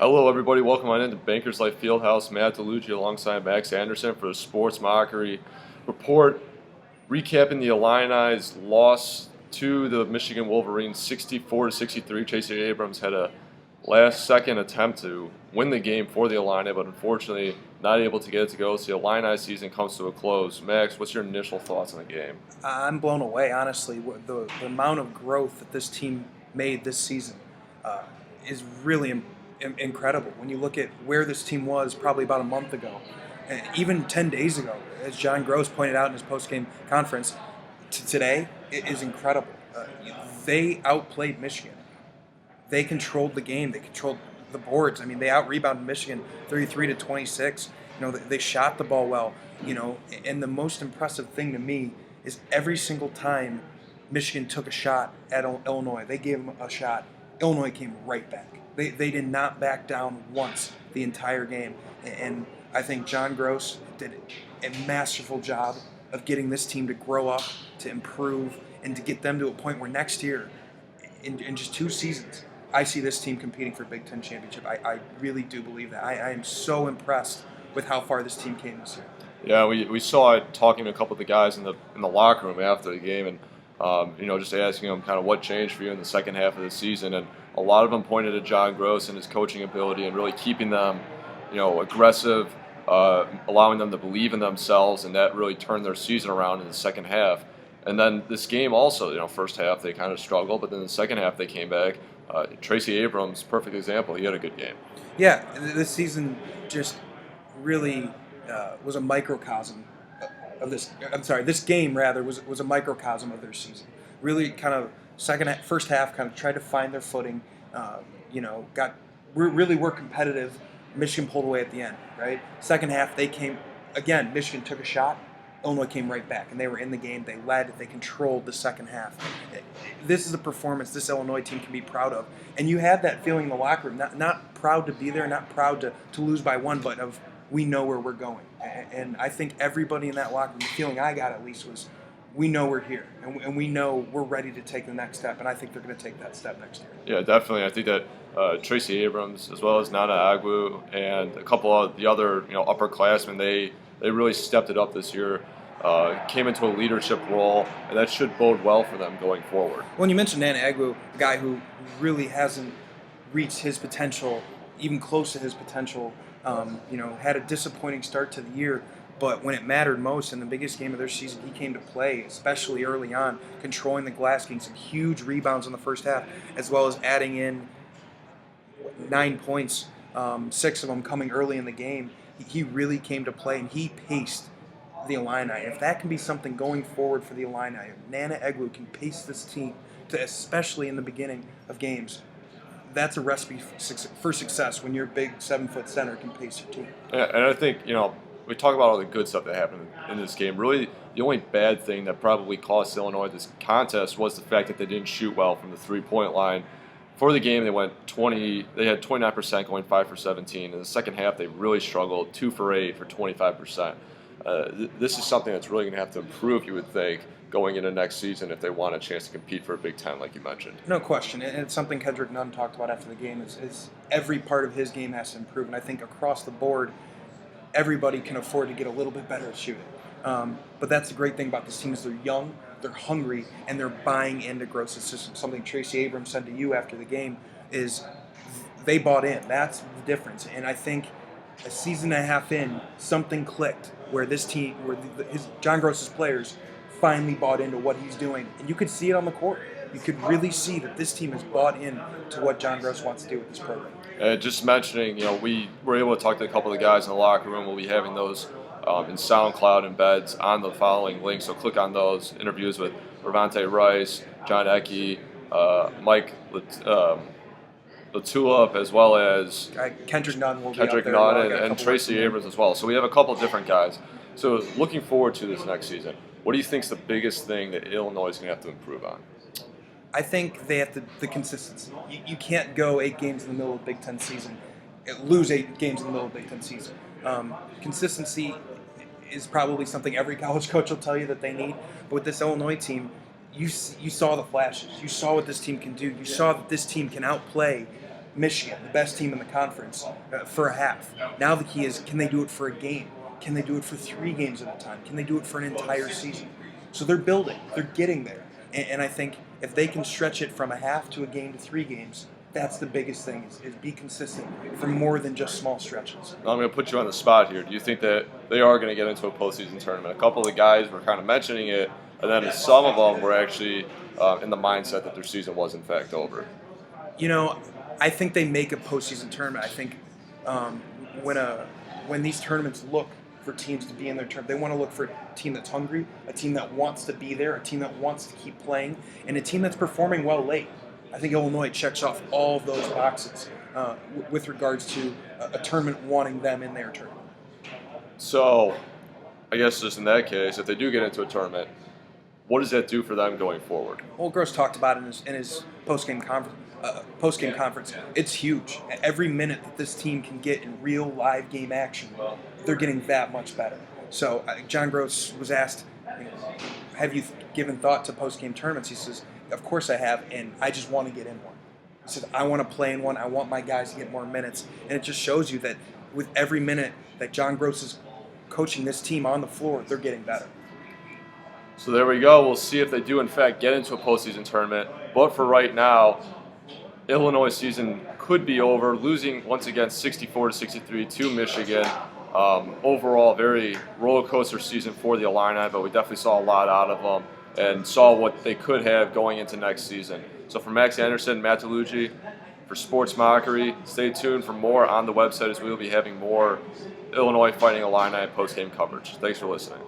Hello, everybody. Welcome on into Bankers Life Fieldhouse. Matt DeLucci alongside Max Anderson for the Sports Mockery Report, recapping the Illini's loss to the Michigan Wolverines, 64-63. Chase Abrams had a last-second attempt to win the game for the Illini, but unfortunately not able to get it to go. So the Illini season comes to a close. Max, what's your initial thoughts on the game? I'm blown away, honestly. The amount of growth that this team made this season is really incredible. When you look at where this team was probably about a month ago, and even 10 days ago, as John Gross pointed out in his post-game conference, to today, it is incredible. They outplayed Michigan. They controlled the game. They controlled the boards. I mean, they out-rebounded Michigan 33-26. They shot the ball well. And the most impressive thing to me is every single time Michigan took a shot at Illinois, they gave them a shot. Illinois came right back. They did not back down once the entire game. And I think John Gross did a masterful job of getting this team to grow up, to improve, and to get them to a point where next year, in just 2 seasons, I see this team competing for a Big Ten championship. I really do believe that. I am so impressed with how far this team came this year. Yeah, we saw it talking to a couple of the guys in the locker room after the game, and just asking them kind of what changed for you in the second half of the season, and a lot of them pointed to John Gross and his coaching ability and really keeping them, aggressive, allowing them to believe in themselves, and that really turned their season around in the second half. And then this game also, first half they kind of struggled, but then the second half they came back. Tracy Abrams, perfect example. He had a good game. Yeah, this season just really was a microcosm of this. I'm sorry, this game rather was a microcosm of their season. Really, kind of first half, kind of tried to find their footing. Really were competitive. Michigan pulled away at the end, right? Second half, they came again. Michigan took a shot. Illinois came right back, and they were in the game. They led. They controlled the second half. This is a performance this Illinois team can be proud of. And you had that feeling in the locker room, not proud to be there, not proud to lose by one, but of we know where we're going. And I think everybody in that locker room, the feeling I got at least was, we know we're here, and we know we're ready to take the next step, and I think they're going to take that step next year. Yeah, definitely. I think that Tracy Abrams, as well as Nana Agwu, and a couple of the other upperclassmen, they really stepped it up this year. Came into a leadership role, and that should bode well for them going forward. When you mentioned Nana Agwu, a guy who really hasn't reached his potential, even close to his potential, had a disappointing start to the year, but when it mattered most in the biggest game of their season, he came to play, especially early on, controlling the glass, getting some huge rebounds in the first half, as well as adding in 9 points, 6 of them coming early in the game. He really came to play, and he paced the Illini. If that can be something going forward for the Illini, if Nana Agwu can pace this team, especially in the beginning of games, that's a recipe for success when your big 7-foot center can pace your team. Yeah, and I think, we talk about all the good stuff that happened in this game. Really, the only bad thing that probably cost Illinois this contest was the fact that they didn't shoot well from the three-point line. For the game, they had 29% going 5 for 17. In the second half, they really struggled, 2 for 8 for 25%. This is something that's really going to have to improve, you would think, going into next season if they want a chance to compete for a Big Ten, like you mentioned. No question, and it's something Kendrick Nunn talked about after the game, is every part of his game has to improve, and I think across the board, everybody can afford to get a little bit better at shooting. But that's the great thing about this team is they're young, they're hungry, and they're buying into Gross's system. Something Tracy Abrams said to you after the game is they bought in. That's the difference, and I think a season and a half in, something clicked where this team, John Gross's players finally bought into what he's doing, and you could see it on the court. You could really see that this team has bought in to what John Gross wants to do with this program. Just mentioning, we were able to talk to a couple of the guys in the locker room. We'll be having those in SoundCloud embeds on the following link, so click on those interviews with Ravante Rice, John Ecke, Mike Latulip, as well as Kendrick Nunn will Kendrick be out Nunn there. and Tracy Abrams as well. So we have a couple of different guys. So looking forward to this next season, what do you think is the biggest thing that Illinois is going to have to improve on? I think they have the consistency. You can't go 8 games in the middle of the Big Ten season, lose 8 games in the middle of the Big Ten season. Consistency is probably something every college coach will tell you that they need. But with this Illinois team, you saw the flashes. You saw what this team can do. You saw that this team can outplay Michigan, the best team in the conference, for a half. Now the key is, can they do it for a game? Can they do it for 3 games at a time? Can they do it for an entire season? So they're building. They're getting there. And I think if they can stretch it from a half to a game to 3 games, that's the biggest thing, is be consistent for more than just small stretches. I'm going to put you on the spot here. Do you think that they are going to get into a postseason tournament? A couple of the guys were kind of mentioning it, and then some of them were actually in the mindset that their season was in fact over. I think they make a postseason tournament. I think when these tournaments look for teams to be in their tournament, they want to look for a team that's hungry, a team that wants to be there, a team that wants to keep playing, and a team that's performing well late. I think Illinois checks off all of those boxes with regards to a tournament wanting them in their tournament. So, I guess just in that case, if they do get into a tournament, what does that do for them going forward? Well, Gross talked about it in his post-game conference. It's huge. Every minute that this team can get in real live game action, they're getting that much better. So John Gross was asked, have you given thought to post-game tournaments? He says, of course I have, and I just want to get in one. He said, I want to play in one. I want my guys to get more minutes. And it just shows you that with every minute that John Gross is coaching this team on the floor, they're getting better. So there we go. We'll see if they do, in fact, get into a postseason tournament. But for right now, Illinois' season could be over, losing once again 64-63 to Michigan. Overall, very roller coaster season for the Illini, but we definitely saw a lot out of them and saw what they could have going into next season. So for Max Anderson, Matt DeLuigi, for Sports Mockery, stay tuned for more on the website as we will be having more Illinois Fighting Illini post-game coverage. Thanks for listening.